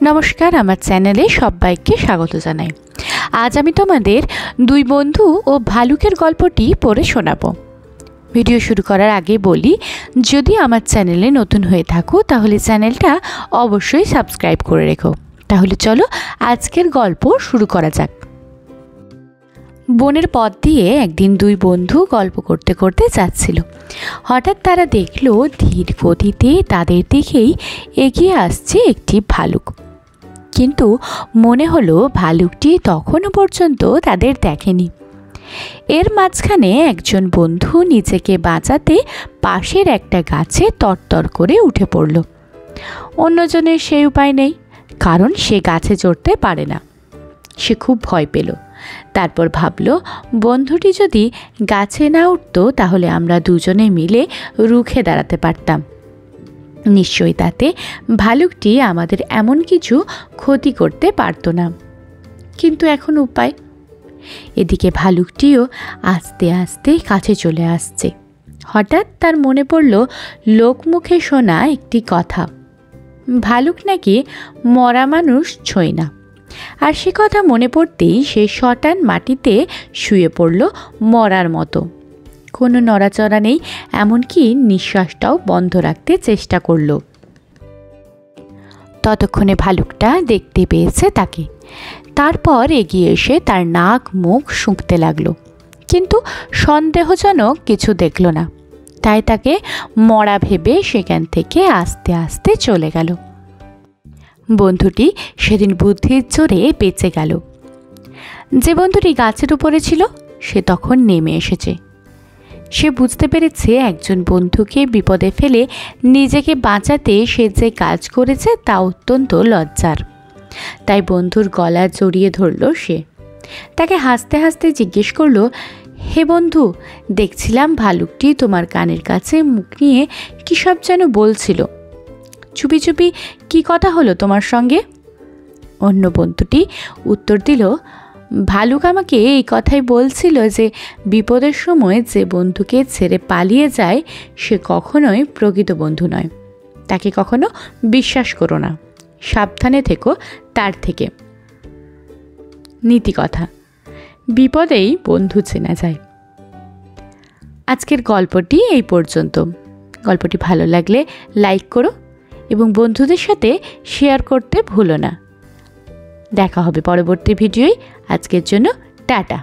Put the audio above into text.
নমস্কার, আমার চ্যানেলে সবাইকে স্বাগত জানাই। আজ আমি তোমাদের দুই বন্ধু ও ভালুকের গল্পটি পড়ে শোনাবো। ভিডিও শুরু করার আগে বলি, যদি আমার চ্যানেলে নতুন হয়ে থাকো তাহলে চ্যানেলটা অবশ্যই সাবস্ক্রাইব করে রেখো। তাহলে চলো আজকের গল্প শুরু করা যাক। বনের পথ দিয়ে একদিন দুই বন্ধু গল্প করতে করতে যাচ্ছিল। হঠাৎ তারা দেখলো ধীর গতিতে তাদের দিকেই এগিয়ে আসছে একটি ভালুক। কিন্তু মনে হলো ভালুকটি তখনও পর্যন্ত তাদের দেখেনি। এর মাঝখানে একজন বন্ধু নিজেকে বাঁচাতে পাশের একটা গাছে তরতর করে উঠে পড়ল। অন্যজনের সেই উপায় নেই, কারণ সে গাছে চড়তে পারে না। সে খুব ভয় পেল। তারপর ভাবল, বন্ধুটি যদি গাছে না উঠত তাহলে আমরা দুজনে মিলে রুখে দাঁড়াতে পারতাম। নিশ্চয়ই তাতে ভালুকটি আমাদের এমন কিছু ক্ষতি করতে পারত না। কিন্তু এখন উপায়? এদিকে ভালুকটিও আস্তে আস্তে কাছে চলে আসছে। হঠাৎ তার মনে পড়ল লোকমুখে শোনা একটি কথা, ভালুক নাকি মরা মানুষ ছোঁয় না। আর সে কথা মনে পড়তেই সে শটান মাটিতে শুয়ে পড়ল মরার মতো। কোনো নড়াচড়া নেই, এমনকি নিঃশ্বাসটাও বন্ধ রাখতে চেষ্টা করল। ততক্ষণে ভালুকটা দেখতে পেয়েছে তাকে। তারপর এগিয়ে এসে তার নাক মুখ শুঁকতে লাগলো, কিন্তু সন্দেহজনক কিছু দেখল না। তাই তাকে মরা ভেবে সেখান থেকে আস্তে আস্তে চলে গেল। বন্ধুটি সেদিন বুদ্ধির জোরে বেঁচে গেল। যে বন্ধুটি গাছের উপরে ছিল সে তখন নেমে এসেছে। সে বুঝতে পেরেছে একজন বন্ধুকে বিপদে ফেলে নিজেকে বাঁচাতে সে যে কাজ করেছে তা অত্যন্ত লজ্জার। তাই বন্ধুর গলা জড়িয়ে ধরল সে। তাকে হাসতে হাসতে জিজ্ঞেস করলো, হে বন্ধু, দেখছিলাম ভালুকটি তোমার কানের কাছে মুখ নিয়ে কী সব যেন বলছিল। চুপি চুপি কী কথা হলো তোমার সঙ্গে? অন্য বন্ধুটি উত্তর দিল, ভালুক আমাকে এই কথাই বলছিল যে বিপদের সময় যে বন্ধুকে ছেড়ে পালিয়ে যায় সে কখনোই প্রকৃত বন্ধু নয়। তাকে কখনো বিশ্বাস করো না, সাবধানে থেকো তার থেকে। নীতি কথা, বিপদেই বন্ধু চেনা যায়। আজকের গল্পটি এই পর্যন্ত। গল্পটি ভালো লাগলে লাইক করো এবং বন্ধুদের সাথে শেয়ার করতে ভুলো না। দেখা হবে পরবর্তী ভিডিওয়। আজকের জন্য টাটা।